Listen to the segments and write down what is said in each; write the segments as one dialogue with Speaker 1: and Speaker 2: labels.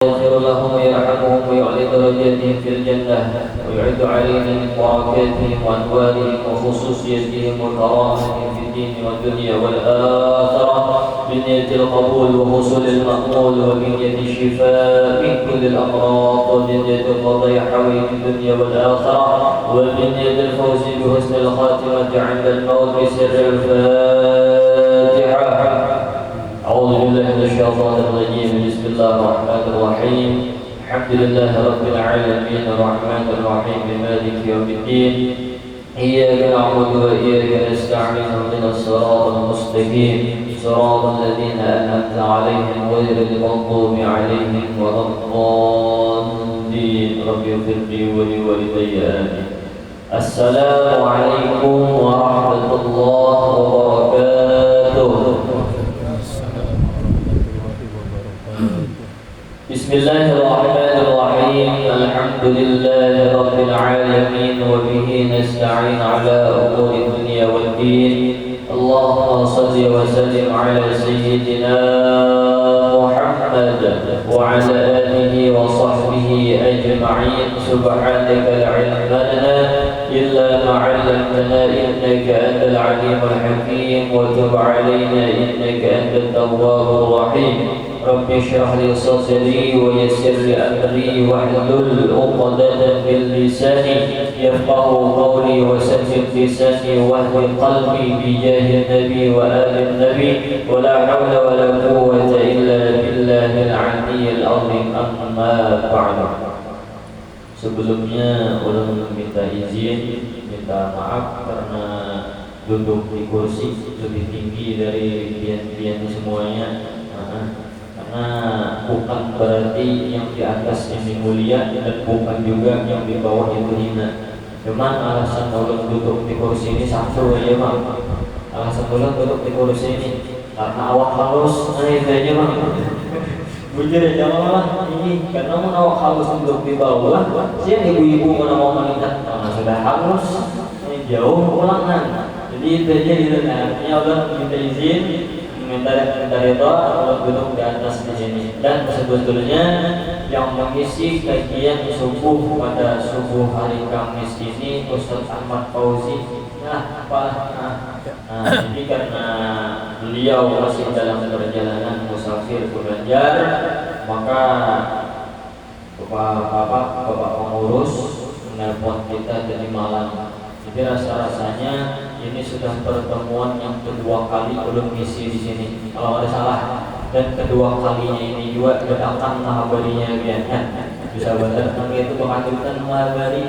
Speaker 1: يغفر لهم ويرحمهم ويعلي درجاتهم في الجنة ويعد علينا من بركاتهم وأنوارهم وخصوصيتهم وكرامتهم في الدين والدنيا والآخرة بنية القبول وحصول المأمول وبنية الشفاء من كل الأمراض وبنية قضاء حوائج الدنيا والآخرة وبنية الفوز بحسن الخاتمة عند الموت بسر الفاتحة. أعوذ بالله من الشيطان الرجيم. بسم الله الرحمن الرحيم. الحمد لله رب العالمين الرحمن الرحيم مالك يوم الدين. إياك نعبد وإياك نستعين اهدنا الصراط المستقيم صراط الذين أنعمت عليهم غير المغضوب عليهم ولا الضالين. رب اغفر لي ولوالدي آمين. السلام عليكم ورحمة الله وبركاته. بسم الله الرحمن الرحيم. الحمد لله رب العالمين وبه نستعين على أمور الدنيا والدين. اللهم صل وسلم على سيدنا محمد وعلى آله وصحبه أجمعين. سبحانك لا علم لنا إلا ما علمتنا إنك أنت العليم الحكيم وتب علينا إنك أنت التواب الرحيم. رب اشرح لي صدري ويسر لي أمري واحلل عقدة من لساني يفقهوا قولي وسدد لساني واهد قلبي بجاه النبي وآل النبي ولا حول ولا قوة إلا بالله العلي العظيم. أما بعد. Sebelumnya ulun minta izin, minta maaf karena duduk di kursi lebih tinggi dari pian-pian semuanya. Karena bukan berarti yang di atas ini mulia dan bukan juga yang di bawah itu hina. Cuman alasan ulun duduk di kursi ini satu aja bang. Alasan ulun duduk di kursi ini karena awak halus. Nah itu aja bang. Bujur ya janganlah ini karena mau awak halus duduk di bawah. Siapa ibu-ibu mana mau meningkat karena sudah halus ini jauh ulangan. Jadi itu aja gitu. Artinya ulun minta izin, minta ridho kalau duduk di atas di sini. Dan sebetulnya yang mengisi kajian subuh pada subuh hari Kamis ini Ustaz Ahmad Fauzi. Jadi karena beliau masih dalam perjalanan musafir ke Banjar, maka bapak pengurus menelpon kita dari Malang. Jadi rasa-rasanya ini sudah pertemuan yang kedua kali belum ngisi di sini. Kalau ada salah, dan kedua kalinya ini juga datang mahabarinya biarkan. Bisa benar kami itu menghadirkan mahabari.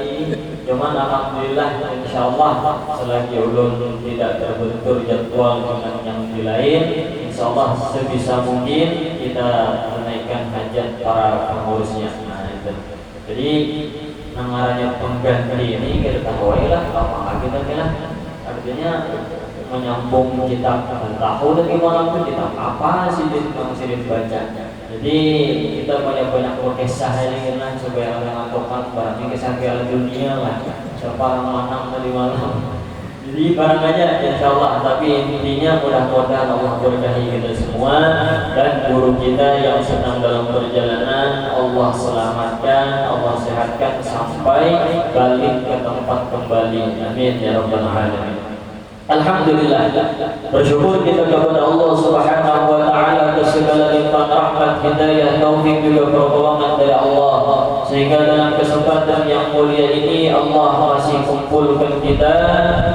Speaker 1: Cuman alhamdulillah insyaallah selagi ulun tidak terbentur jadwal dengan yang lain, insyaallah sebisa mungkin kita menaikkan hajat para pengurusnya. Jadi namanya pengganti ini kita tahu lah apa kita bilang. Artinya menyambung kitab tahu dan gimana pun kitab apa sih yang sering baca. Jadi kita banyak berkisah ini kan supaya orang ngantokan barangnya kisah Piala Dunia lah. Siapa yang menang tadi malam. Jadi barang aja insyaallah. Tapi intinya mudah-mudahan Allah berkahi kita semua dan guru kita yang sedang dalam perjalanan Allah selamatkan, Allah sehatkan sampai balik ke tempat kembali. Amin ya rabbal alamin. Alhamdulillah, bersyukur kita kepada Allah Subhanahu wa taala atas segala limpahan rahmat, hidayah, taufik juga pertolongan dari Allah sehingga dalam kesempatan yang mulia ini Allah masih kumpulkan kita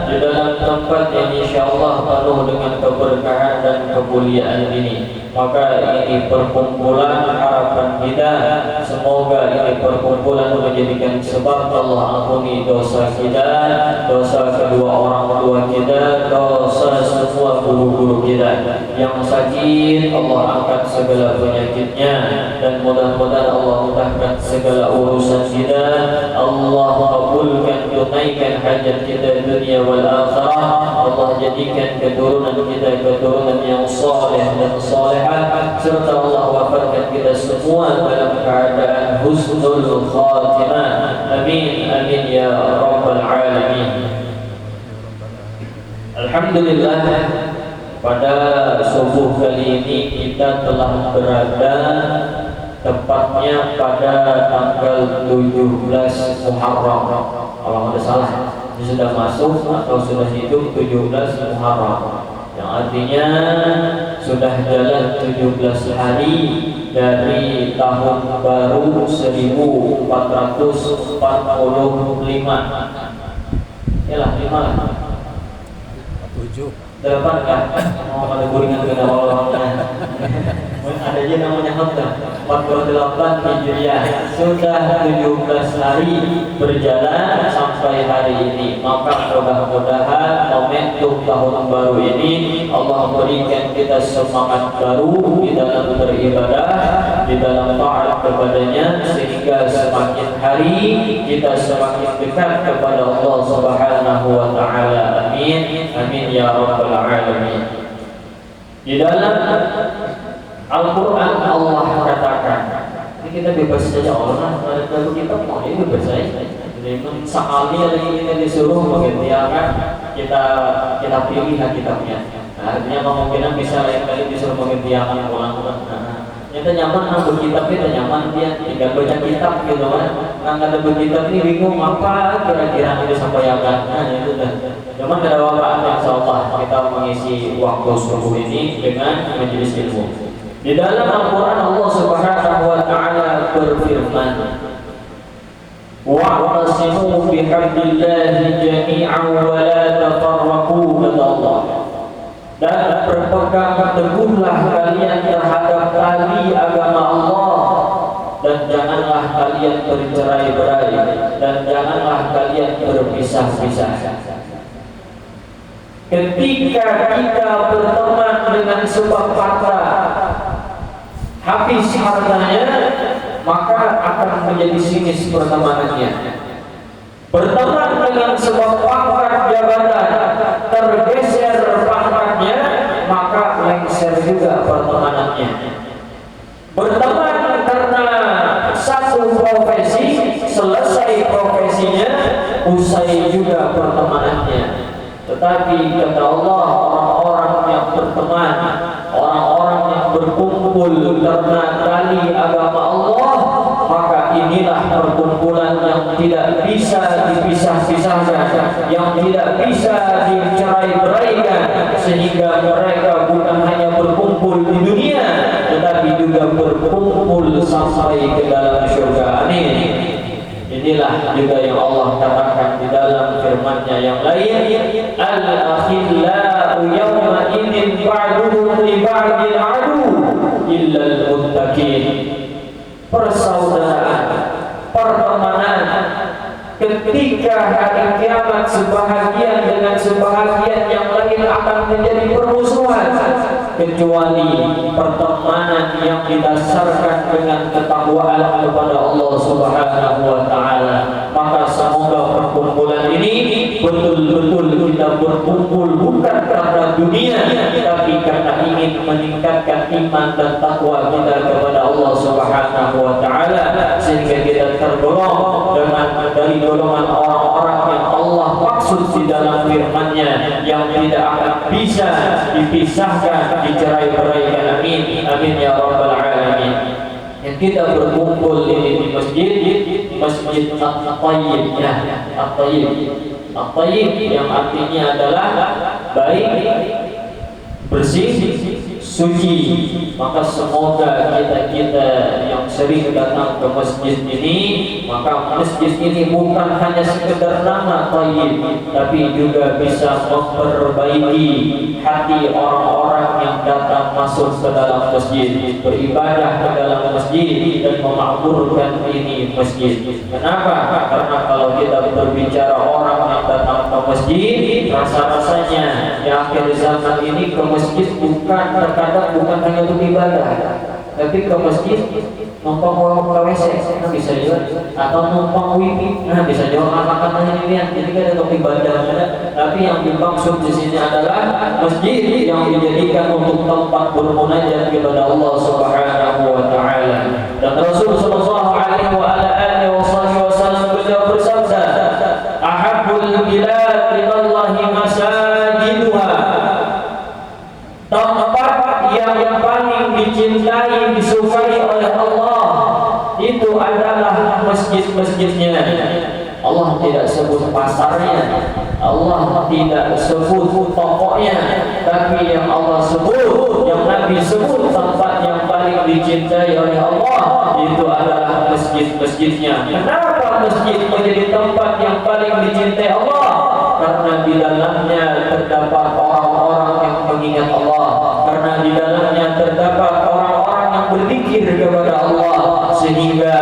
Speaker 1: di dalam tempat yang insyaallah penuh dengan keberkahan dan kemuliaan ini. Maka ini perkumpulan harapan kita. Semoga ini perkumpulan menjadikan sebab Allah ampuni dosa kita, dosa kedua orang tua kita, dosa semua guru-guru kita. Yang sakit Allah angkat segala penyakitnya dan mudah-mudahan Allah mudahkan segala urusan kita. Allah kabulkan, tunaikan hajat kita dunia wal akhirah. Allah jadikan keturunan kita keturunan yang saleh dan saleh, serta Allah wafatkan kita semua dalam keadaan husnul khatimah. Amin amin ya rabbal alamin. Alhamdulillah, pada subuh kali ini kita telah berada tepatnya pada tanggal 17 Muharram. Kalau tidak salah, ini sudah masuk atau sudah hidup 17 Muharram, yang artinya sudah jalan 17 hari dari tahun baru 1445. Yalah 5 lah. 7 8 kan? Oh, ada guringan ke awal-awalnya. Ada aja namanya Hamzah. 48 Hijriah. Sudah 17 hari berjalan sampai hari ini. Maka mudah-mudahan momentum tahun baru ini Allah berikan kita semangat baru di dalam beribadah, di dalam taat kepadanya, sehingga semakin hari kita semakin dekat kepada Allah Subhanahu wa taala. Amin. Amin ya rabbal alamin. Di dalam Al-Quran Allah katakan, ini kita bebas saja Allah, kalau kita mau ini bebas saja. Jadi sekali lagi kita disuruh menggantikan, kita pilih kitabnya. Nah, artinya kemungkinan bisa lain kali disuruh menggantikan ulang-ulang. Kita nyaman ngambil kitab, kita nyaman dia tinggal baca kitab gitu kan. Nah, ada kitab ini bingung apa kira-kira itu sampai akan. Nah, itu dah. Cuman ada waktu insyaallah kita mengisi waktu subuh ini dengan majelis ilmu. Di dalam Al-Quran Allah Subhanahu wa taala berfirman, wa'tasimu bihablillahi jami'an wa la tafarraqu, kata Allah, dan berpegang teguhlah kalian terhadap tali agama Allah, dan janganlah kalian bercerai-berai, dan janganlah kalian berpisah-pisah. Ketika kita berteman dengan sebab kata habis hartanya, maka akan menjadi sinis pertemanannya. Berteman dengan sebab pangkat jabatan, tergeser pangkatnya, maka lengser juga pertemanannya. Berteman karena satu profesi, selesai profesinya, usai juga pertemanannya. Tetapi kata Allah, orang-orang yang berteman, orang-orang yang berkumpul karena tali agama Allah, maka inilah perkumpulan yang tidak bisa dipisah-pisahkan, yang tidak bisa dicerai-beraikan, sehingga mereka bukan hanya berkumpul di dunia, tetapi juga berkumpul sampai ke dalam surga. Amin. Inilah juga yang Allah katakan di dalam firman-Nya yang lain, al-akhillau yawma idzin ba'duhum li ba'din adu illa al-muttaqin. Persaudaraan, pertemanan ketika hari kiamat, sebahagian dengan sebahagian yang lain akan menjadi permusuhan, kecuali pertemanan yang didasarkan dengan ketakwaan kepada Allah Subhanahu wa taala. Maka semoga perkumpulan ini betul-betul kita berkumpul bukan karena dunia, tapi karena ingin meningkatkan iman dan takwa kita kepada Allah Subhanahu wa taala, sehingga kita tergolong dengan dari golongan orang-orang yang Allah maksud di dalam firman-Nya, yang tidak akan bisa dipisahkan, dicerai-beraikan. Amin. Amin ya rabbal alamin. Yang kita berkumpul ini di masjid At-Tayyib, ya, At-Tayyib. At-Tayyib yang artinya adalah baik, bersih, suci. Maka semoga kita yang sering datang ke masjid ini, maka masjid ini bukan hanya sekedar nama Tayyib, tapi juga bisa memperbaiki hati orang-orang yang datang masuk ke dalam masjid, beribadah ke dalam masjid, dan memakmurkan ini masjid. Kenapa? Karena kalau kita berbicara orang yang datang ke masjid, rasa-rasanya di akhir zaman ini ke masjid terkadang bukan hanya untuk ibadah, tapi ke masjid numpang ke WC, nah bisa juga, atau numpang wifi, nah bisa juga makan-makan ini. Jadi kan untuk ibadah, tapi yang dimaksud di sini adalah masjid yang dijadikan untuk tempat bermunajat kepada Allah Subhanahu wa taala. Dan Rasul sallallahu alaihi wasallam beliau bersabda, ahabbul bilad ilallahi masajiduha. Tempat yang paling dicintai, disukai oleh Allah itu adalah masjid-masjidnya. Allah tidak sebut pasarnya, Allah tidak sebut tokonya, tapi yang Allah sebut, yang Nabi sebut tempat yang paling dicintai oleh Allah itu adalah masjid-masjidnya. Kenapa masjid menjadi tempat yang paling dicintai Allah? Karena di dalamnya terdapat orang-orang yang mengingat Allah, karena di dalamnya terdapat orang-orang yang berzikir kepada Allah, sehingga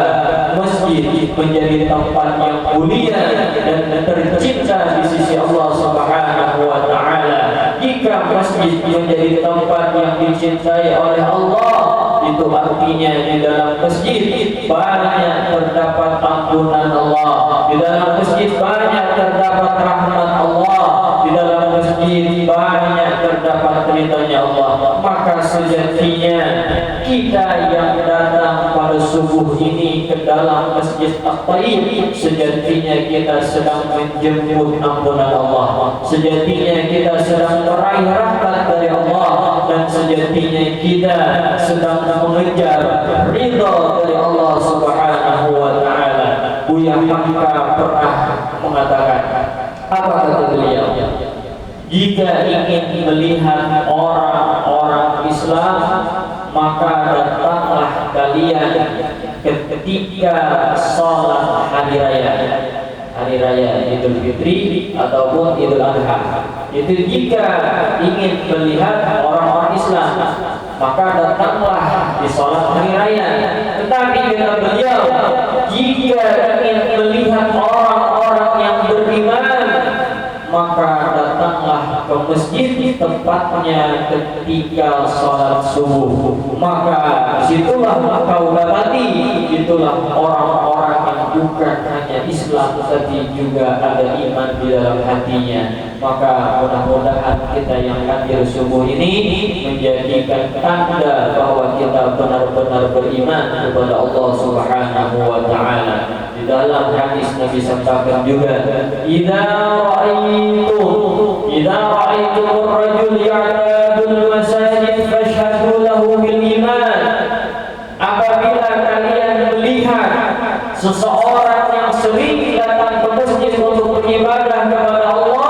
Speaker 1: masjid menjadi tempat yang mulia dan tercinta di sisi Allah Subhanahu wa taala. Jika masjid menjadi tempat yang dicintai oleh Allah, itu artinya di dalam masjid banyak terdapat ampunan Allah, di dalam masjid banyak terdapat rahmat Allah, di dalam masjid banyak terdapat ridhonya Allah. Maka sejatinya kita yang datang pada subuh ini ke dalam Masjid At-Taib, sejatinya kita sedang menjemput ampunan Allah, sejatinya kita sedang meraih rahmat dari Allah, dan sejatinya kita sedang mengejar ridha dari Allah Subhanahu wa taala. Buya Hamka pernah mengatakan, apa kata beliau? Jika ingin melihat orang-orang Islam, maka datanglah kalian ketika sholat hari raya Idul Fitri ataupun Idul Adha. Itu jika ingin melihat orang-orang Islam, maka datanglah di sholat hari raya. Tetapi kata beliau, jika ingin melihat orang-orang yang beriman, maka datanglah ke masjid tempatnya ketika sholat subuh. Maka situlah kau dapati, itulah orang-orang yang bukan hanya Islam tetapi juga ada iman di dalam hatinya. Maka mudah-mudahan kita yang hadir subuh ini menjadikan tanda bahwa kita benar-benar beriman kepada Allah Subhanahu wa taala. Di dalam hadis Nabi sampaikan juga, idza ra'aitum ar-rajul ya'tadul masajid fashhadu lahu bil iman. Apabila kalian melihat seseorang yang sering datang ke masjid untuk beribadah kepada Allah,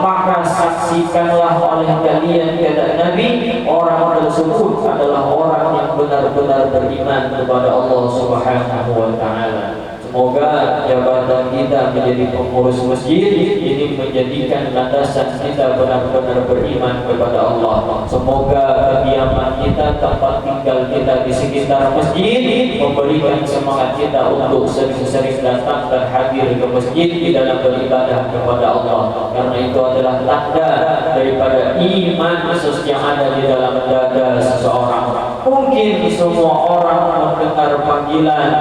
Speaker 1: maka saksikanlah oleh kalian, kata Nabi, orang tersebut adalah orang yang benar-benar beriman kepada Allah Subhanahu wa taala. Semoga jabatan kita menjadi pengurus masjid ini menjadikan landasan kita benar-benar beriman kepada Allah. Semoga kediaman kita, tempat tinggal kita di sekitar masjid memberikan semangat kita untuk sering-sering datang dan hadir ke masjid di dalam beribadah kepada Allah. Karena itu adalah tanda daripada iman khusus yang ada di dalam dada seseorang. Mungkin semua orang mendengar panggilan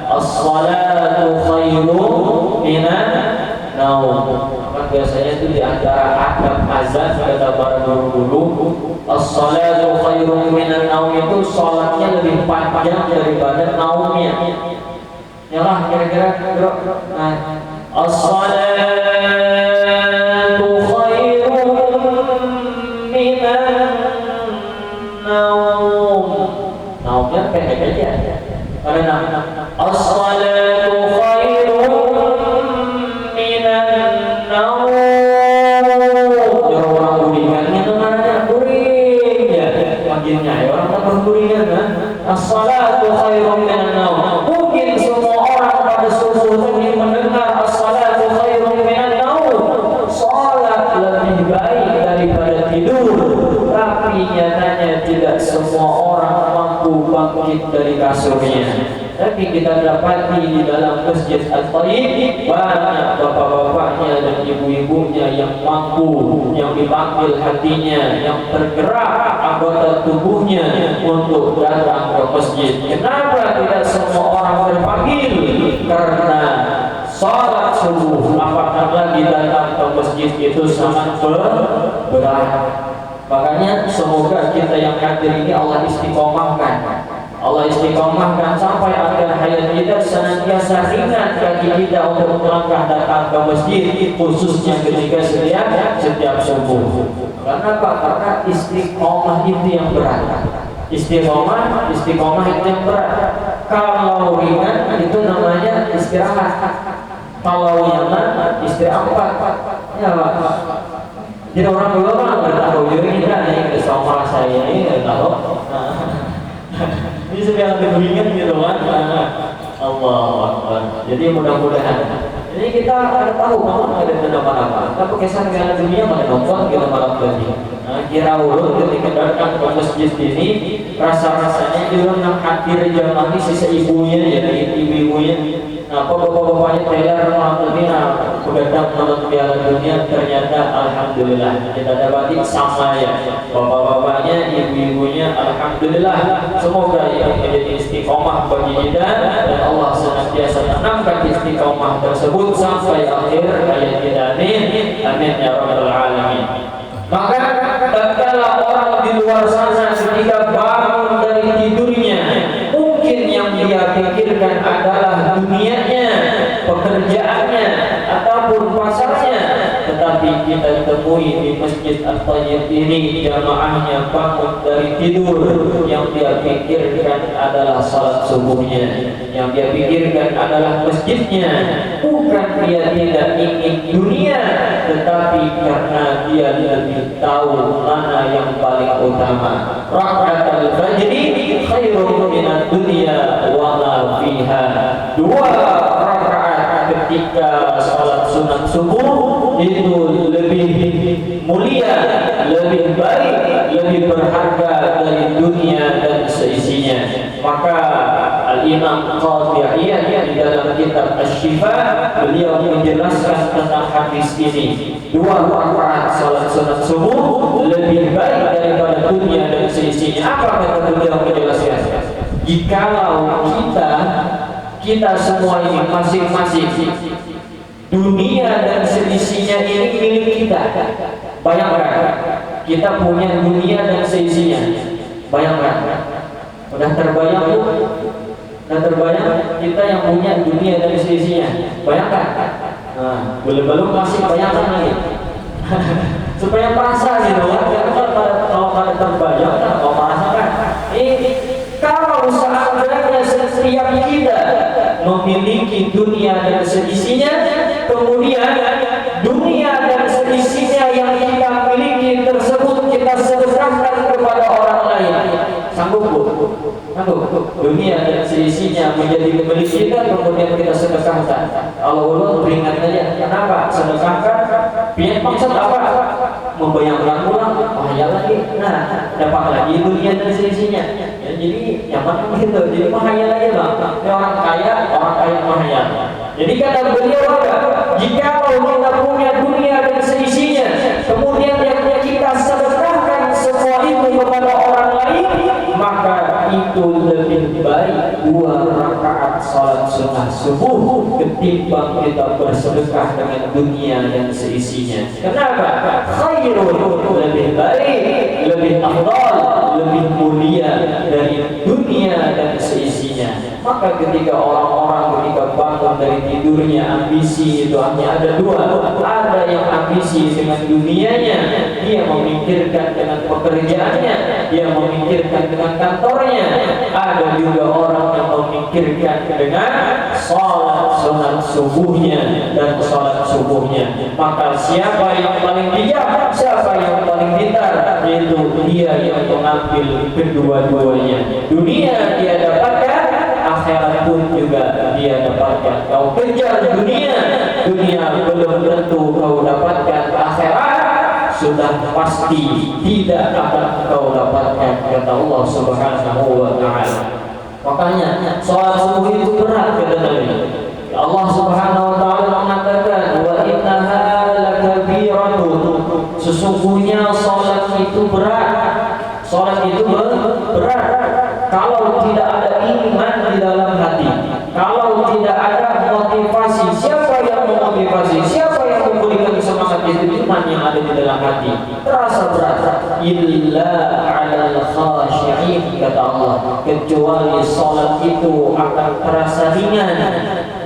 Speaker 1: as-salatu khairum minan naum. Kan biasanya itu di antara adab azan kata para guru-guru, as-salatu khairum minan naum itu salatnya lebih panjang daripada naumnya. Yalah kira-kira as-salatu khairum minan naum. Naumnya pendek aja. Karena as-salatu khairum minan naum. Orang guringan itu namanya guring ya. Panggilnya ya orang tambah guringan kan. As-salatu khairum minan naum. Mungkin semua orang pada subuh tadi mendengar as-salatu khairum minan naum. Salat lebih baik daripada tidur. Tapi nyatanya tidak semua orang mampu bangkit dari kasurnya. Tapi kita dapati di dalam Masjid At-Taib banyak bapak-bapaknya dan ibu-ibunya yang mampu, yang dipanggil hatinya, yang tergerak anggota tubuhnya untuk datang ke masjid. Kenapa tidak semua orang terpanggil? Karena salat subuh, apakah lagi datang ke masjid itu sangat berat. Makanya semoga kita yang hadir ini Allah istiqomahkan. Allah istiqomahkan sampai akhir hayat kita senantiasa ringan kaki kita untuk melangkah datang ke masjid, khususnya ketika setiap subuh. Karena apa? Karena istiqomah itu yang berat. Istiqomah itu yang berat. Kalau ringan itu namanya istirahat. Kalau nyaman istirahat. Ya Pak. Jadi orang dulu kan nggak tahu jadi kita nih sama saya ini nggak tahu. Ini sebenarnya lebih ringan gitu kan. Allah Akbar. Jadi mudah-mudahan. Jadi kita harus tahu memang ada apa. Tapi kesan segala dunia pada nonton kita malam tadi. Kira ulun ketika datang ke masjid ini rasa-rasanya juga yang hadir jamaah ini sisa ibunya jadi ibu-ibunya. Nah, bapak-bapaknya trailer malam ini udah nonton Piala Dunia ternyata alhamdulillah kita dapati sama ya bapak-bapaknya ibu-ibunya alhamdulillah semoga yang menjadi istiqomah bagi kita dan Allah senantiasa tanamkan istiqomah tersebut sampai akhir hayat kita amin ya rabbal alamin. Maka tatkala orang di luar sana ketika bangun dari tidurnya mungkin yang dia pikirkan adalah dunianya, pekerjaannya ataupun pasarnya, tetapi kita temui di Masjid At-Tayyib ini jamaahnya bangun dari tidur yang dia pikirkan adalah salat subuhnya, yang dia pikirkan adalah masjidnya, bukan dia tidak ingin dunia tetapi karena dia lebih tahu mana yang paling utama. Raka'atul fajri khairun minad dunya wa ma fiha. Dua rakaat ketika salat sunat subuh itu lebih mulia, lebih baik, lebih berharga dari dunia dan seisinya. Maka Al-Imam Qadhi Iyad di dalam kitab Asy-Syifa beliau menjelaskan tentang hadis ini. Dua rakaat salat sunat subuh lebih baik daripada dunia dan seisinya. Apa kata beliau menjelaskan? Jikalau kita semua ini masing-masing dunia dan seisinya ini milik kita. Bayangkan kita punya dunia dan seisinya. Bayangkan. Udah terbayang tuh? Udah terbayang kita yang punya dunia dan seisinya. Bayangkan. Nah, belum masih bayangkan lagi. Supaya merasa gitu kan. Kalau pada terbayang kan kalau merasakan. Kalau seandainya setiap kita memiliki dunia dan seisinya, kemudian dunia dan seisinya yang kita miliki tersebut kita sedekahkan kepada orang lain, sanggup bu? Sanggup? Dunia dan seisinya menjadi milik kita kemudian kita sedekahkan. Kalau ulun beringat aja, kenapa sedekahkan? Biar maksud apa? Membayangkan ulang, bahaya lagi. Nah, dapat lagi dunia dan seisinya. Ya, jadi nyaman gitu. Jadi bahaya lagi bang. Orang kaya bahaya. Jadi kata beliau apa? Jika kita punya dunia dan seisinya, kemudian yang kita sedekahkan semua itu kepada orang lain, maka itu lebih baik dua rakaat salat sunat subuh ketimbang kita bersedekah dengan dunia dan seisinya. Kenapa? Khairun, lebih baik, lebih afdal, lebih mulia dari dunia dan seisinya. Maka ketika orang-orang ketika bangun dari tidurnya ambisi itu hanya ada dua. Ada yang ambisi dengan dunianya, dia memikirkan dengan pekerjaannya, dia memikirkan dengan kantornya. Ada juga orang yang memikirkan dengan salat sunat subuhnya dan salat subuhnya. Maka siapa yang paling bijak, siapa yang paling pintar, yaitu dia yang mengambil kedua-duanya. Dunia dia dapatkan, akhirat pun juga dia dapatkan. Kau kejar dunia belum tentu kau dapatkan. Akhirat sudah pasti tidak akan kau dapatkan, kata Allah Subhanahu wa taala. Makanya salat subuh itu berat kata Nabi. Allah Subhanahu wa taala mengatakan wa innaha lakabiratun. Sesungguhnya salat itu berat. Salat itu berat. Kalau tidak ada iman di dalam hati, kalau tidak ada motivasi, siapa yang memotivasi? Siapa yang memberikan semangat itu? Iman yang ada di dalam hati. Terasa berat. Illa 'alal khashi'in, kata Allah. Kecuali salat itu akan terasa ringan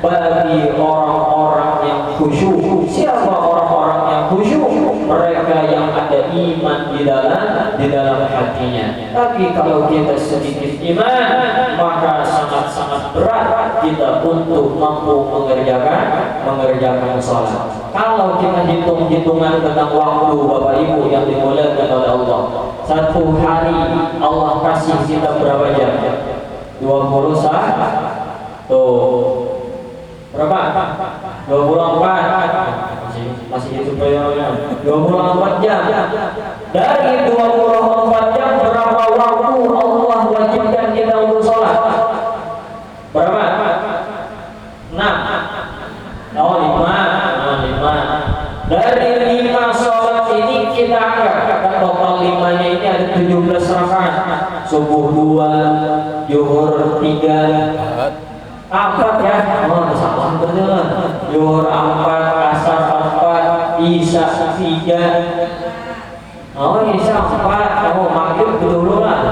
Speaker 1: bagi orang-orang yang khusyuk. Siapa orang-orang yang khusyuk? mereka yang ada iman di dalam hatinya. Tapi kalau kita sedikit iman, maka sangat-sangat berat kita untuk mampu mengerjakan sholat. Kalau kita hitung-hitungan tentang waktu Bapak Ibu yang dimuliakan oleh Allah, satu hari Allah kasih kita berapa jam? 21 tuh berapa? 24 masih hitung bayarnya 24 jam. Dari 24 jam berapa waktu Allah wajibkan kita untuk sholat? Berapa? 6. Oh 5. Dari 5 sholat ini kita anggap total 5-nya ini ada 17 rakaat. Subuh 2, zuhur 3, apa ya? Oh, salah betul. Zuhur 4, asar 4, isya 3. Oh, isya 4. Oh, maghrib dulu lah.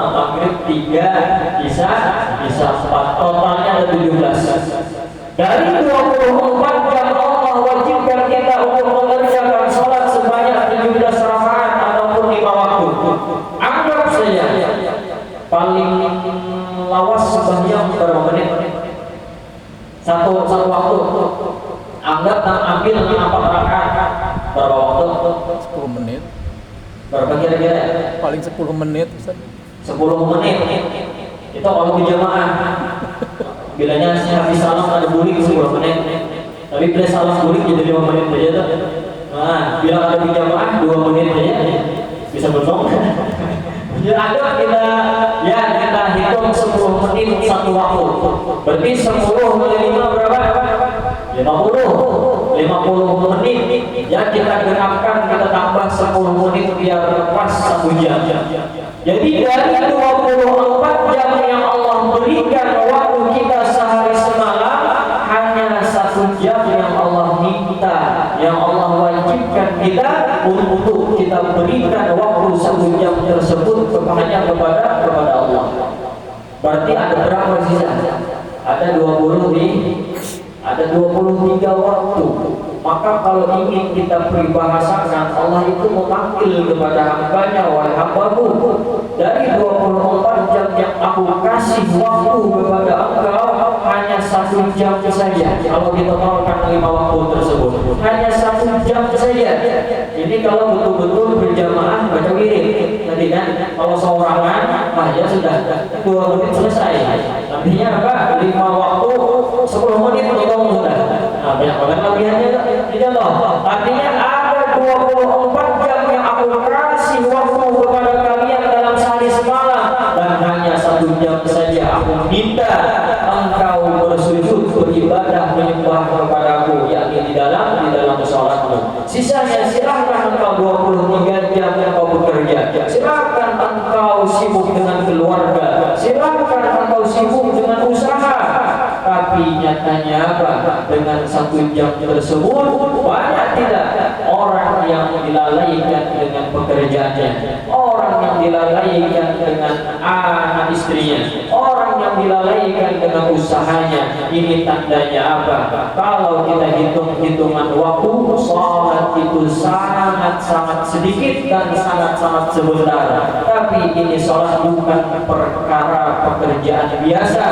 Speaker 1: Maghrib 3, isya 4. Totalnya ada 17. Dari 24 jam Allah wajibkan kita untuk mengerjakan sholat sebanyak 17 rakaat ataupun 5 waktu. Anggap saja paling lawas sebanyak berapa menit? Satu waktu. Anggap ambil 4 rakaat. Berapa waktu?
Speaker 2: 10 menit.
Speaker 1: Berapa kira-kira?
Speaker 2: Paling 10 menit, Ustaz.
Speaker 1: 10 menit. Itu kalau berjamaah. Bilanya habis salam ada bulik 10 menit. Tapi bila salam bulik jadi 5 menit saja tuh. Nah, bila ada berjamaah 2 menit saja bisa bersong. Ya ada kita hitung 10 menit satu waktu. Berarti 10 kali 5 berapa? 50 menit. Ya kita gerakkan, kita tambah 10 menit biar pas 1 jam. Jadi dari 24 jam yang Allah berikan waktu kita sehari semalam, hanya 1 jam yang Allah minta, yang Allah wajibkan kita untuk kita berikan waktu 1 jam tersebut hanya kepada Allah. Berarti ada berapa sisa? Ada 23 waktu. Maka kalau ingin kita peribahasakan, Allah itu memanggil kepada hambanya, wahai hambaku, dari 24 jam yang aku kasih waktu kepada engkau hanya 1 jam saja. Kalau kita totalkan 5 waktu tersebut, hanya 1 jam saja. Jadi kalau betul-betul berjamaah baca wirid tadi kan, kalau seorangan, ya sudah 2 menit selesai. Artinya apa? 5 waktu 10 menit hitung sudah. Nah, banyak banget lebihannya tidak loh. Artinya ada 24 jam yang aku kasih waktu kepada kalian dalam sehari semalam, dan hanya 1 jam saja aku minta engkau bersujud beribadah menyembah kepadaku, yakni di dalam sholatmu. Sisanya silahkan engkau 23 jam yang kau bekerja. Silahkan engkau sibuk dengan keluarga. Silahkan engkau sibuk dengan usaha. Tapi nyatanya apa? Dengan 1 jam tersebut banyak tidak orang yang dilalaikan dengan pekerjaannya, orang yang dilalaikan dengan anak istrinya, orang yang dilalaikan dengan usahanya. Ini tandanya apa? Kalau kita hitung-hitungan waktu, sholat itu sangat-sangat sedikit dan sangat-sangat sebentar. Tapi ini sholat bukan perkara pekerjaan biasa,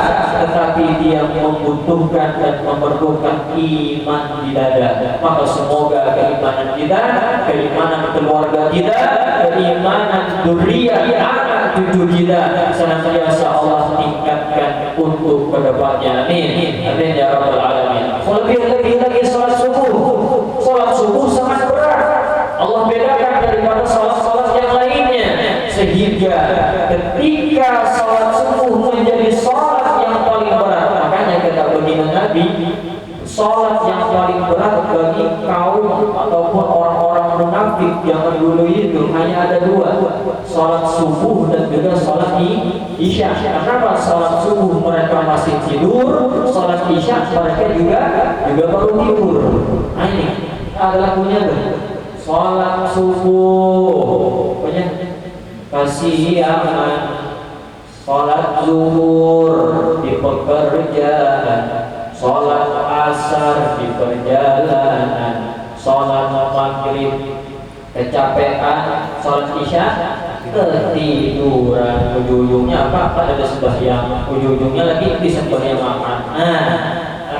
Speaker 1: tetapi dia membutuhkan dan memerlukan iman di dada. Maka semoga keimanan kita, keimanan keluarga kita, keimanan dzurriyyah anak cucu kita senantiasa Allah tingkatkan untuk kedepannya. Amin. Amin ya rabbal alamin. Lebih lagi sholat subuh. Sholat subuh sangat berat. Allah bedakan daripada sholat-sholat yang lainnya, sehingga ketika sholat subuh menjadi sholat yang paling berat. Makanya kata baginda Nabi, sholat yang paling berat bagi kaum ataupun orang-orang munafik yang dulu itu hanya ada 2, sholat subuh dan juga sholat isya. Kenapa? Sholat subuh mereka masih tidur, sholat isya mereka juga baru tidur. Nah ini adalah punya sholat subuh punya kasihan, sholat zuhur di pekerjaan, sholat asar di perjalanan, sholat maghrib kecapean, sholat isya, ketiduran, ujung-ujungnya apa? Ada sembahyang, ujung-ujungnya lagi di sembahyang makan. Nah,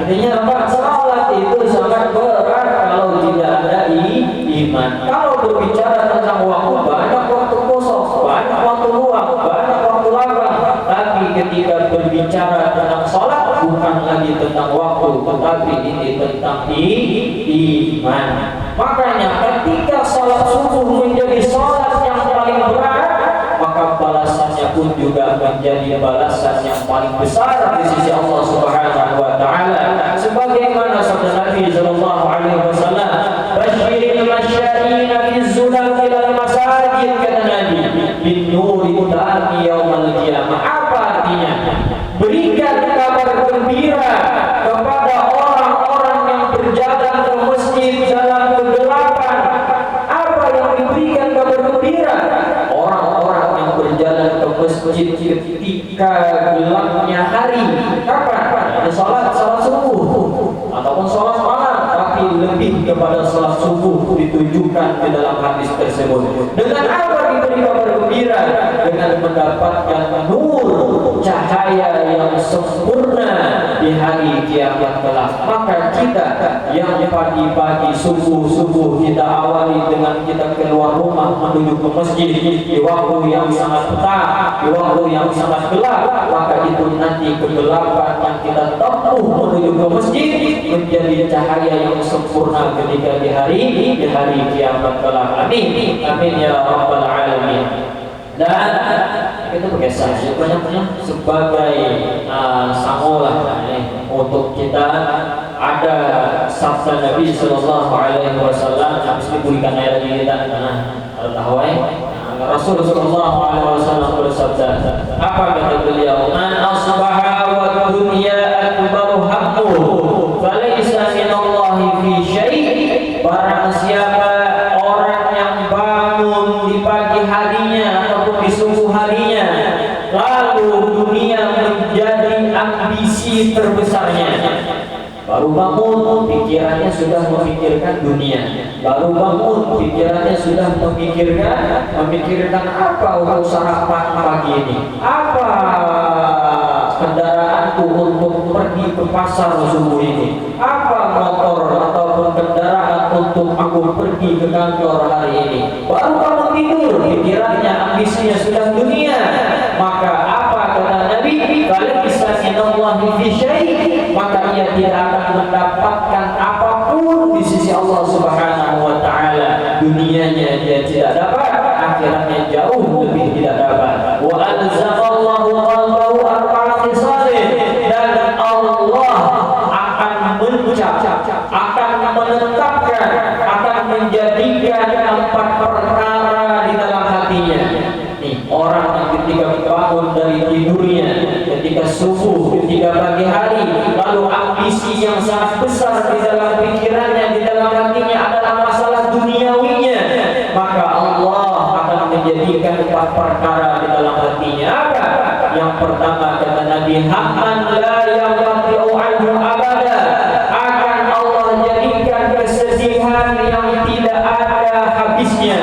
Speaker 1: artinya apa? Sholat itu sangat berat kalau tidak ada iman. Kalau berbicara tentang waktu, banyak waktu kosong, banyak waktu luang, banyak waktu lapang. Tapi ketika berbicara tentang sholat, bukan lagi tentang waktu, tetapi ini tentang iman. Makanya ketika sholat subuh menjadi sholat yang paling berat, maka balasannya pun juga menjadi balasan yang paling besar di sisi Allah Subhanahu wa taala. Sebagaimana sabda Nabi sallallahu alaihi wasallam, "Basyiril masyaiina fi zulal ilal masajid," kata Nabi, "bin nuri tami yaumil qiyamah." Apa artinya? Berikan kabar gembira kepada orang-orang yang berjalan ke masjid dalam kegelapan. Apa yang diberikan kabar gembira? Orang-orang yang berjalan ke masjid ketika gelapnya hari. Kapan? Sholat subuh ataupun sholat malam, tapi lebih kepada sholat subuh ditujukan di dalam hadis tersebut. Dengan apa diberi kabar gembira? Dengan mendapatkan nur, cahaya yang sempurna di hari kiamat kelak. Maka kita yang pagi-pagi subuh kita awali dengan kita keluar rumah menuju ke masjid di waktu yang sangat petang, di waktu yang sangat gelap, maka itu nanti kegelapan yang kita tempuh menuju ke masjid menjadi cahaya yang sempurna ketika di hari kiamat kelak. Amin, amin ya rabbal alamin. Dan itu pakai saja banyaknya sebagai sangolah untuk kita. Ada sabda Nabi Sallallahu Alaihi Wasallam habis diberikan ayat ini kita tahu Rasul Sallallahu Alaihi Wasallam bersabda, apa kata beliau? Man asbaha wa dunya akbaru hammuhu falaysa minallahi fi syai'. Barang siapa orang yang bangun di pagi harinya ataupun di subuh harinya, lalu dunia menjadi ambisi terbesarnya. Baru bangun pikirannya sudah memikirkan dunia. Baru bangun pikirannya sudah memikirkan apa untuk sarapan pagi ini, apa kendaraanku untuk pergi ke pasar subuh ini, apa motor ataupun kendaraan untuk aku pergi ke kantor hari ini. Baru bangun tidur pikirannya, ambisinya sudah dunia. Maka apa kata Nabi? Kalau bisa minallahi fi syai', maka ia tidak akan mendapatkan apapun di sisi Allah Subhanahu wa taala. Dunianya dia tidak dapat, akhiratnya jauh lebih tidak dapat. Wa alzaqallahu qalbahu arba'a khisalin, dan Allah akan mencap, akan menetapkan, akan menjadikan 4 perkara di dalam hatinya. Nih, orang yang ketika bangun dari tidurnya, ketika subuh, ketika pagi hari, lalu ambisi yang sangat besar di dalam pikirannya, di dalam hatinya adalah masalah duniawinya, maka Allah akan menjadikan 4 perkara di dalam hatinya. Apa? Yang pertama kata Nabi, hamman la yanqati'u anhu abada. Akan Allah jadikan kesedihan yang tidak ada habisnya,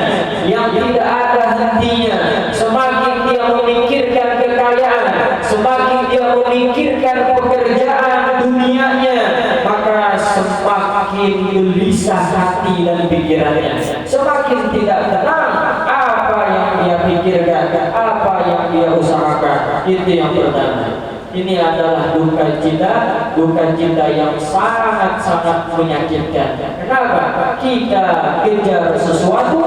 Speaker 1: yang tidak ada hentinya. Semakin dia memikirkan kekayaan, semakin dia memikirkan pekerjaan dunianya, maka semakin gelisah hati dan pikirannya, semakin tidak tenang. Apa yang dia pikirkan, apa yang dia usahakan, itu yang pertama. Ini adalah duka cita yang sangat-sangat menyakitkan. Kenapa? Kita kejar sesuatu,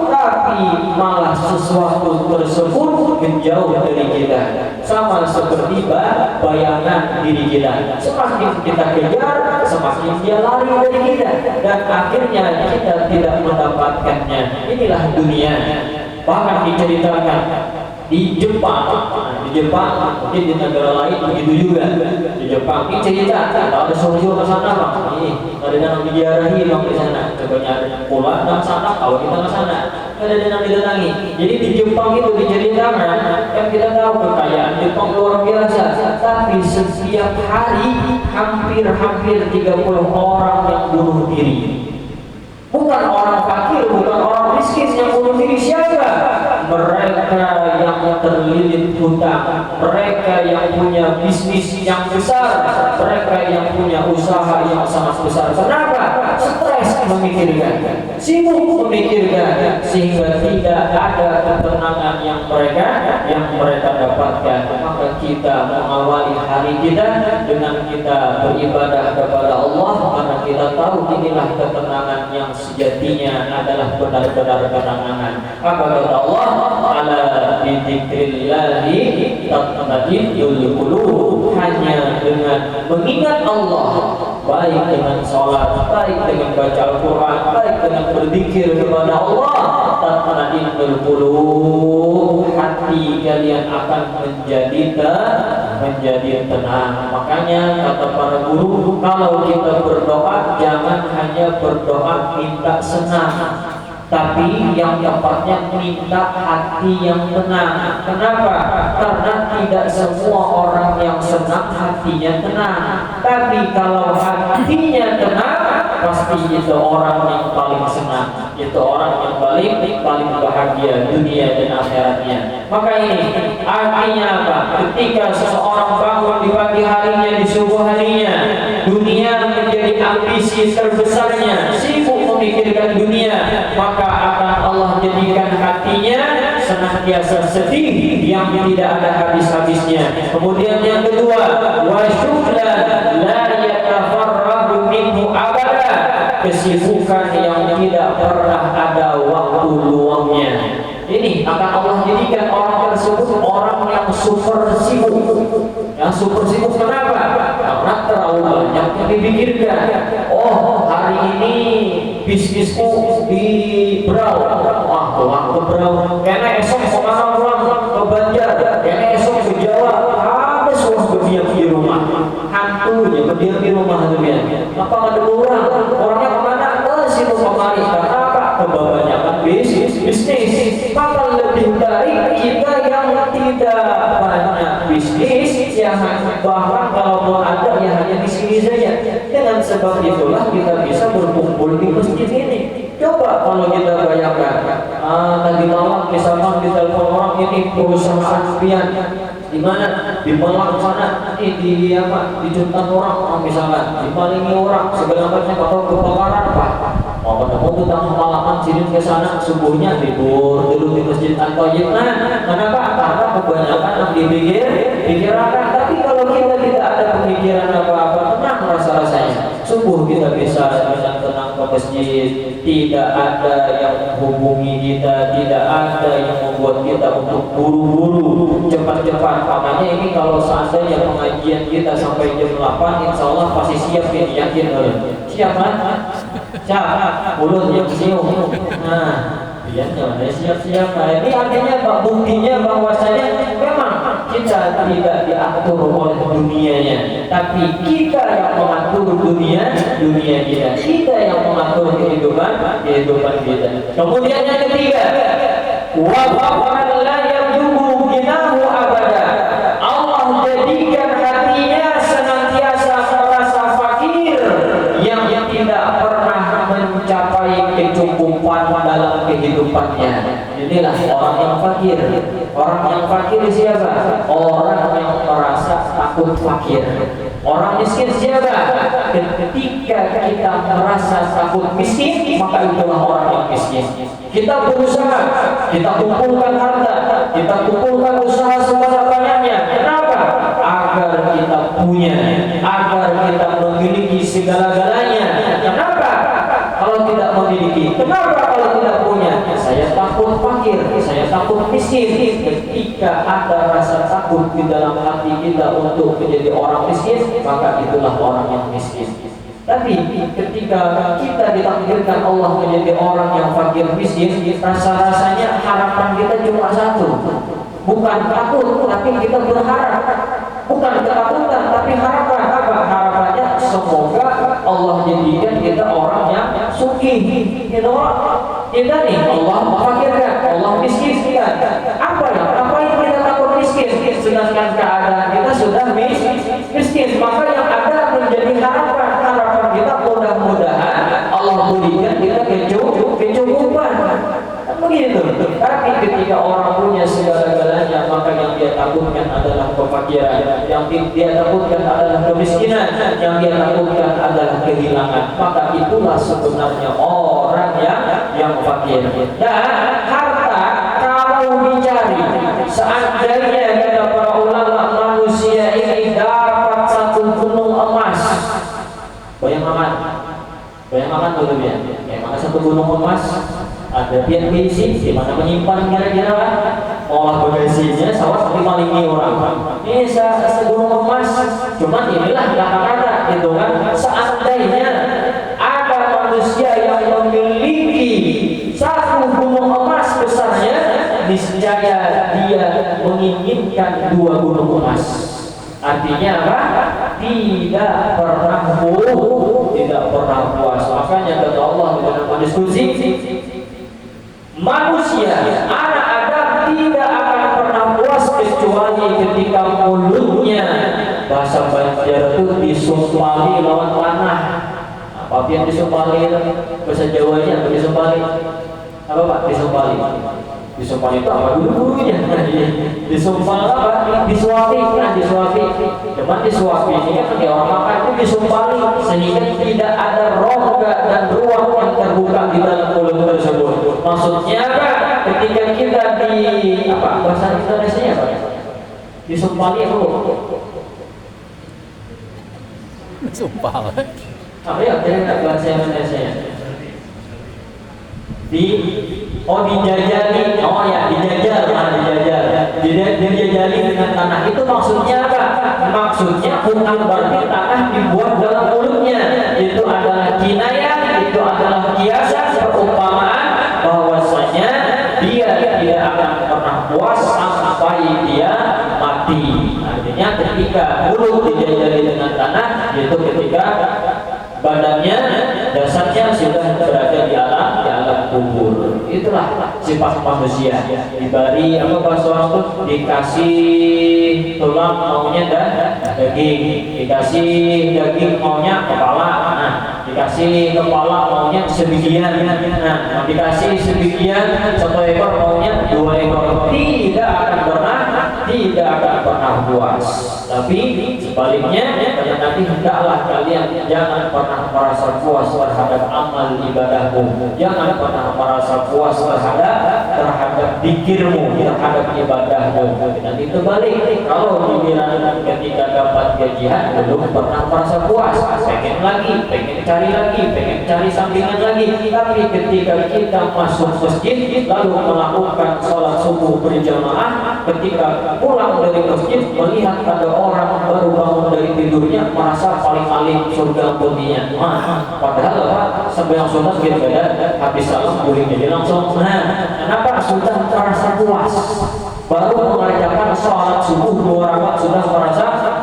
Speaker 1: tapi malah sesuatu tersebut menjauh dari kita. Sama seperti bayangan diri kita. Semakin kita kejar, semakin dia lari dari kita, dan akhirnya kita tidak mendapatkannya. Inilah dunia. Bahkan diceritakan di Jepang, mungkin di negara lain begitu juga. Di Jepang ini cerita, kalau ada sohyo ke sana, ini ada yang diziarahi di sana. Coba pulang dan sana, kalau kita ke sana, ada yang didatangi. Jadi di Jepang itu diceritakan, kan kita tahu kekayaan Jepang luar biasa, tapi setiap hari hampir 30 orang yang bunuh diri. Bukan orang fakir, bukan orang miskin yang bunuh diri. Siapa? Mereka yang terlilit hutang, mereka yang punya bisnis yang besar, mereka yang punya usaha yang sangat besar. Kenapa? Stres memikirkan, sibuk memikirkan, sehingga tidak ada ketenangan yang mereka dapatkan. Maka kita mengawali hari kita dengan kita beribadah kepada Allah, karena kita tahu inilah ketenangan yang sejatinya adalah benar-benar ketenangan. Apa kata Allah? Ala bidzikrillahi tatma'innul qulub. Hanya dengan mengingat Allah, baik dengan sholat, baik dengan baca Al-Quran, baik dengan berzikir kepada Allah, tatma'innul qulub, hati kalian akan menjadi tenang. Makanya kata para guru, kalau kita berdoa jangan hanya berdoa minta senang, tapi yang tepatnya minta hati yang tenang. Kenapa? Karena tidak semua orang yang senang hatinya tenang. Tapi kalau hatinya tenang, pasti itu orang yang paling senang, itu orang yang paling bahagia dunia dan akhiratnya. Maka ini artinya apa? Ketika seseorang bangun di pagi harinya, di subuh harinya, dunia menjadi ambisi terbesarnya, sibuk memikirkan dunia, maka akan Allah jadikan hatinya senantiasa sedih yang tidak ada habis-habisnya. Kemudian yang kedua, wa syughlan la yatafarradu minhu abada, kesibukan yang tidak pernah ada waktu luangnya. Ini akan Allah jadikan orang tersebut orang yang super sibuk. Yang super sibuk kenapa? Karena terlalu banyak yang dipikirkan. Oh, hari ini bisnisku di Brau, wah ke Brau. Karena esok kemana pulang ke Banjar, karena esok ke Jawa. Habis semua berdiam di rumah. Hantunya berdiam di rumah demikian. Apa ada orangnya kemana? Sibuk kemari. Karena apa? Kebanyakan bisnis. Maka lebih baik kita yang tidak banyak bisnis, yang bahkan kalaupun ada ya hanya di sini saja. Dengan sebab itulah kita bisa berkumpul di masjid ini. Coba kalau kita bayangkan, tadi malam misalkan di telepon orang ini perusahaan sekian, di mana di Malang sana, di apa, di Juntan orang misalkan, di Malingi orang, segala macam atau kebakaran apa. Mau ketemu tentang malaman sini ke sana, subuhnya libur dulu di Masjid Al-Thayyib. Kenapa? Karena kebanyakan yang dipikirkan. Tapi kalau kita tidak ada pemikiran apa-apa, tenang rasa-rasanya. Subuh kita bisa dengan tenang ke masjid, tidak ada yang menghubungi kita, tidak ada yang membuat kita untuk buru-buru cepat-cepat. Makanya ini kalau seandainya pengajian kita sampai jam 8, insya Allah pasti siap ini, yakin. Siap kan? Siap, mulut yang siung. Nah, dia jangan siap-siap. Nah, ini artinya buktinya bahwasanya memang kita tidak diatur oleh dunianya, tapi kita yang mengatur dunia kita. Kita yang mengatur kehidupan kita. Kemudian yang ketiga, wa man la yarjubu ginahu abada. Allah jadikan hatinya senantiasa merasa fakir, yang tidak pernah mencapai kecukupan dalam kehidupannya. Inilah orang yang fakir. Orang yang fakir siapa? Orang yang merasa takut fakir. Orang miskin siapa? Ketika kita merasa takut miskin, maka itulah orang yang miskin. Kita berusaha, kita kumpulkan harta, kita kumpulkan usaha sebanyak-banyaknya. Kenapa? Agar kita punya, agar kita memiliki segala-galanya. Kenapa? Kalau tidak memiliki, kenapa kalau tidak punya? Saya takut fakir, saya takut miskin. Ketika ada rasa takut di dalam hati kita untuk menjadi orang miskin, maka itulah orang yang miskin. Tapi ketika kita ditakdirkan Allah menjadi orang yang fakir miskin, rasa-rasanya harapan kita cuma satu. Bukan takut, tapi kita berharap. Bukan ketakutan, tapi harapan. Apa harapannya? Semoga Allah jadikan kita orang yang sugih. Kita nih Allah memfakirkan, Allah miskinkan. Apa yang kita takut miskin? Sedangkan keadaan kita sudah miskin. Maka yang ada menjadi harapan kita, mudah-mudahan Allah berikan kita kefakiran, yang dia takutkan adalah kemiskinan, yang dia takutkan adalah kehilangan. Maka itulah sebenarnya orang yang fakir. Dan harta kalau dicari, seandainya kata para ulama, manusia ini dapat satu gunung emas, bayangkan dulu ya, mana satu gunung emas, ada pian besi, di mana menyimpan kira-kira olah bagasinya, sawah dimalingi orang. Ini segunung emas, cuman inilah kata-kata gitu kan. Seandainya ada manusia yang memiliki satu gunung emas besarnya, niscaya dia menginginkan 2 gunung emas. Artinya apa? Tidak pernah puas. Makanya kata Allah di dalam diskusi, manusia anak Adam tidak akan pernah puas kecuali ketika mulutnya, bahasa Banjar itu disumpali lawan tanah. Apa yang disumpali? Bahasa Jawanya apa disumpali? Apa Pak? Disumpal itu apa dulu-dulunya? Disumpal apa? Disuapi. Cuman disuapi ini kan orang makan itu disumpali sehingga tidak ada rongga dan ruang yang terbuka di dalam mulut tersebut. Maksudnya apa? Ketika kita bahasa Indonesia apa? Disumpali itu.
Speaker 2: Sumpah.
Speaker 1: Apa ya? Kira-kira bahasa Indonesia. Dijajali, dijajali dengan tanah. Itu maksudnya apa? Maksudnya bukan berarti tanah dibuat dalam mulutnya. Itu adalah kinayah, itu adalah kiasan, perumpamaan bahwasanya dia tidak akan pernah puas sampai dia mati. Artinya ketika mulut dijajali dengan tanah, yaitu ketika badannya, dasarnya sudah berada di alam kubur. Itulah sifat manusia. Diberi bahasa orang itu, dikasih tulang maunya daging, dikasih daging maunya kepala, dikasih kepala maunya sebagian, dikasih sebagian 1 ekor maunya 2 ekor. Tidak akan pernah puas. Tapi sebaliknya, nanti hendaklah kalian jangan pernah merasa puas terhadap amal ibadahmu, jangan pernah merasa puas terhadap pikirmu, terhadap ibadahmu. Nanti terbalik, kalau dibilang ketika dapat gajian belum pernah merasa puas, pengen lagi, pengen cari sampingan lagi. Tapi ketika kita masuk masjid lalu melakukan sholat subuh berjamaah, ketika pulang dari masjid melihat ada orang baru bangun dari tidurnya merasa paling alim surga putihnya. Padahal sampai yang sunat gitu kan, habis salam guling jadi langsung. Kenapa sudah merasa puas? Baru mengerjakan sholat subuh 2 rakaat sudah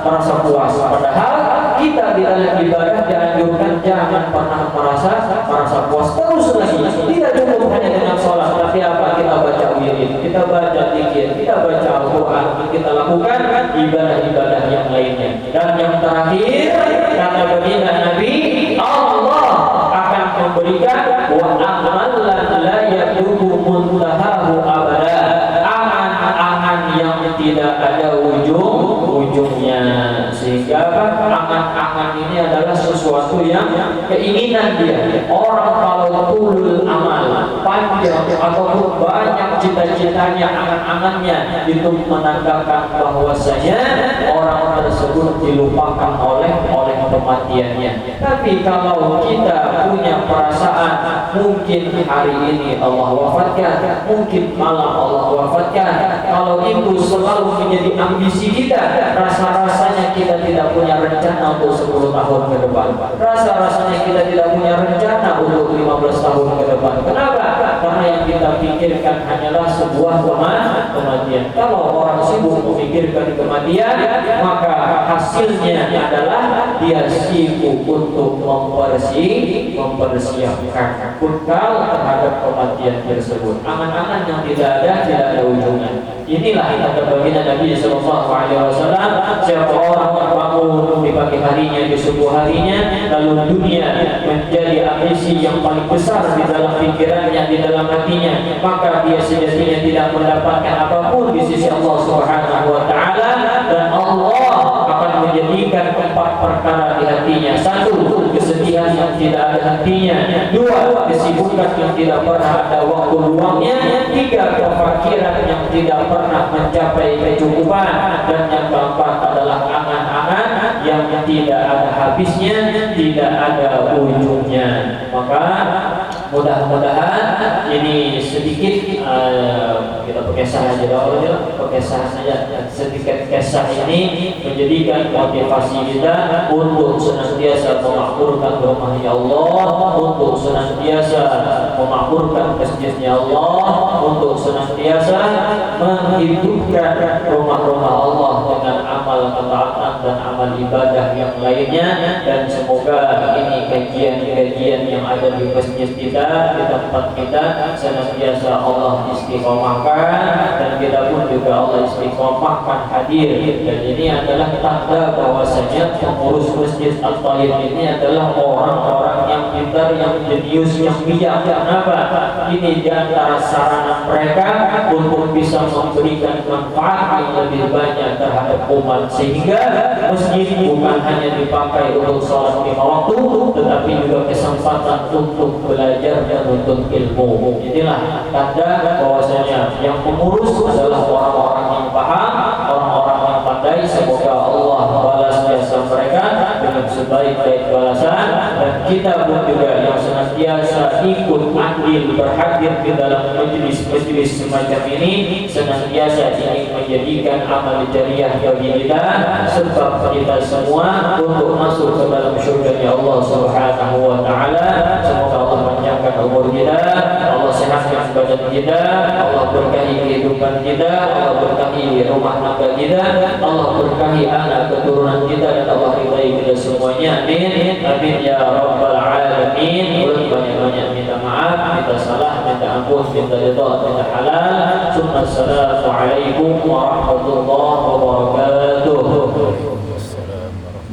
Speaker 1: merasa puas. Padahal kita di dalam ibadah dianjurkan jangan pernah merasa puas. Terus lagi, tidak cukup hanya dengan sholat, tapi apa? Kita baca wirid, kita baca zikir, kita baca Al-Quran, kita lakukan ibadah-ibadah yang lainnya. Dan yang terakhir, kata baginda Nabi, Allah akan memberikan wa amalan la yadubu muntahahu abada, angan-angan yang tidak ada ujungnya. Sehingga angan-angan ini adalah sesuatu yang keinginan dia. Orang kalau tulul amal, panjang ataupun banyak cita-citanya, angan-angannya, itu menandakan bahwasanya orang tersebut dilupakan oleh kematiannya. Tapi kalau kita punya perasaan mungkin hari ini Allah wafatkan, mungkin malam Allah wafatkan, kalau itu selalu menjadi ambisi kita, rasa-rasanya kita tidak punya rencana untuk 10 tahun ke depan, rasa-rasanya kita tidak punya rencana untuk 15 tahun ke depan. Kenapa? Karena yang kita pikirkan hanyalah sebuah kematian. Kalau orang sibuk memikirkan kematian, maka hasilnya adalah dia sibuk untuk mempersiapkan bekal terhadap kematian tersebut. Angan-angan yang tidak ada ujungnya. Inilah kata baginda Nabi Sallallahu Alaihi Wasallam, siapa orang bangun di pagi harinya, di subuh harinya, lalu dunia menjadi ambisi yang paling besar di dalam pikirannya, di dalam hatinya, maka dia sejatinya tidak mendapatkan apapun di sisi Allah Subhanahu Wa Taala, dan Allah menjadikan 4 perkara di hatinya. 1. Kesedihan yang tidak ada hentinya. 2. Kesibukan yang tidak pernah ada waktu luangnya. 3. Kefakiran yang tidak pernah mencapai kecukupan. Dan yang keempat adalah angan-angan yang tidak ada habisnya, tidak ada ujungnya. Maka mudah-mudahan ini sedikit kita berkisah aja dulu, berkisah saja. Sedikit kisah ini menjadikan motivasi kita untuk senantiasa memakmurkan rumahnya Allah, untuk senantiasa memakmurkan masjidnya Allah, untuk senantiasa menghidupkan rumah-rumah Allah dengan amal ketaatan dan amal ibadah yang lainnya. Dan semoga ini kajian-kajian yang ada di masjid kita, di tempat kita, senantiasa Allah istiqomahkan, dan kita pun juga Allah istiqomahkan hadir. Dan ini adalah tanda bahwasanya pengurus masjid At-Thayyib ini adalah orang-orang yang pintar, yang jenius, yang bijak. Kenapa? Ini di antara sarana mereka untuk bisa memberikan manfaat yang lebih banyak terhadap umat, sehingga masjid bukan hanya dipakai untuk sholat 5 waktu, tetapi juga kesempatan untuk belajar dan menuntut ilmu. Inilah tanda bahwasanya yang pengurus adalah orang-orang yang paham, orang-orang yang pandai. Semoga Allah balas jasa mereka dengan sebaik-baik balasan, dan kita pun juga yang senantiasa ikut andil berhadir di dalam majelis-majelis semacam ini, senantiasa ingin menjadikan amal jariah bagi kita, sebab kita semua untuk masuk ke dalam surganya Allah Subhanahu wa taala. Semoga Allah panjangkan umur kita, Allah sehatkan badan kita, Allah berkahi kehidupan kita, Allah berkahi rumah tangga kita, Allah berkahi anak keturunan kita, dan Allah ridai kita semuanya. Amin. Amin ya rabbal alamin. Banyak-banyak minta maaf, minta salah, minta ampun, minta ridha, minta halal. Assalamualaikum warahmatullahi wabarakatuh.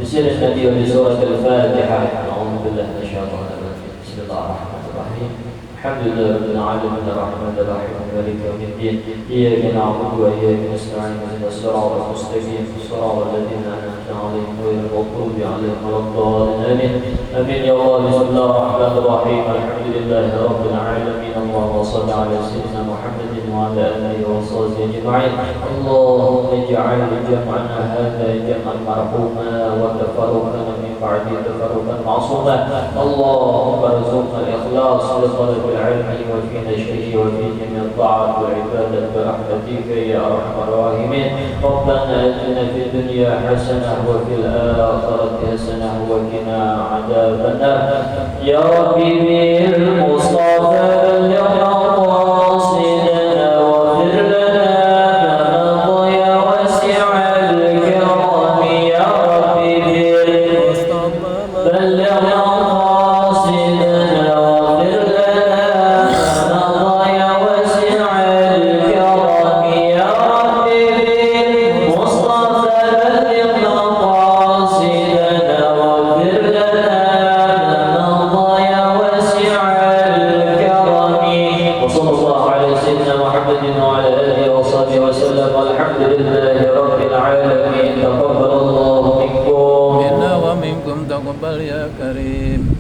Speaker 1: بسم الله بسورة الفاتحة. أعوذ بالله من الشيطان الرجيم. بسم الله الرحمن الرحيم. الحمد لله رب العالمين الرحمن الرحيم مالك يوم الدين. إياك نعبد وإياك نستعين اهدنا الصراط المستقيم صراط الذين أنعمت عليهم غير المغضوب عليهم ولا الضالين. آمين. آمين يا الله. بسم الله الرحمن الرحيم. الحمد لله رب العالمين. اللهم صل على سيدنا محمد وعلى آله وصحبه أجمعين. اللهم اجعل جمعنا هذا جمعا مرحوما وتفرقنا من بعده تفرقا معصوما. اللهم ارزقنا الإخلاص لطلب العلم وفي نشره وفي جميع الطاعات والعبادة برحمتك يا أرحم الراحمين. ربنا آتنا في الدنيا حسنة وفي الآخرة حسنة وقنا عذاب النار. يا ربي بالمصطفى بلغ مقاصدنا واغفر لنا ما مضى واسع الكرم. يا ربي بالمصطفى بلغ مقاصدنا واغفر لنا ما مضى واسع الكرم. يا ربي بالمصطفى بلغ مقاصدنا واغفر لنا ما مضى واسع الكرم. وصلى الله على سيدنا محمد وعلى آله وصحبه وسلم. والحمد لله رب العالمين. تقبل الله منكم
Speaker 2: منا ومنكم تقبل يا كريم.